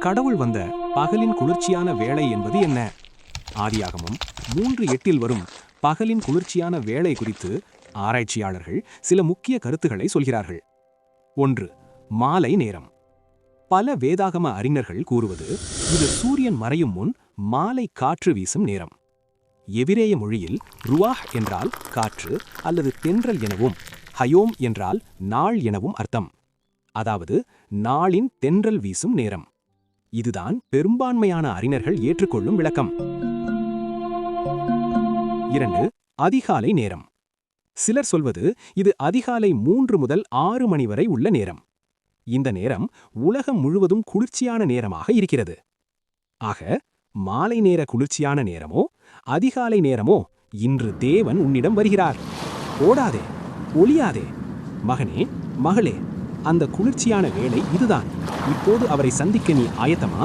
கடவுள் வந்த பகலின் குளிர்ச்சியான வேளை என்பது என்ன? ஆதியாகமம் 3:8 வரும் பகலின் குளிர்ச்சியான வேளை குறித்து ஆராய்ச்சியாளர்கள் சில முக்கிய கருத்துக்களை சொல்கிறார்கள். 1. மாலை நேரம். பல வேதாகம அறிஞர்கள் கூறுவது இது சூரியன் மறையும் முன் மாலை காற்று வீசும் நேரம். எபிரேய மொழியில் ருவாஹ் என்றால் காற்று அல்லது தென்றல் எனவும், ஹயோம் என்றால் நாள் எனவும் அர்த்தம். அதாவது நாளின் தென்றல் வீசும் நேரம். இதுதான் பெரும்பான்மையான அறிஞர்கள் ஏற்றுக்கொள்ளும் விளக்கம். 2. அதிகாலை நேரம். சிலர் சொல்வது இது அதிகாலை 3 முதல் 6 மணி வரை உள்ள நேரம். இந்த நேரம் உலகம் முழுவதும் குளிர்ச்சியான நேரமாக இருக்கிறது. ஆக மாலை நேர குளிர்ச்சியான நேரமோ அதிகாலை நேரமோ இன்று தேவன் உன்னிடம் வருகிறார். ஓடாதே, ஒளியாதே, மகனே, மகளே, அந்த குளிர்ச்சியான வேளை இதுதான். இப்போது அவரை சந்திக்க நீ ஆயத்தமா?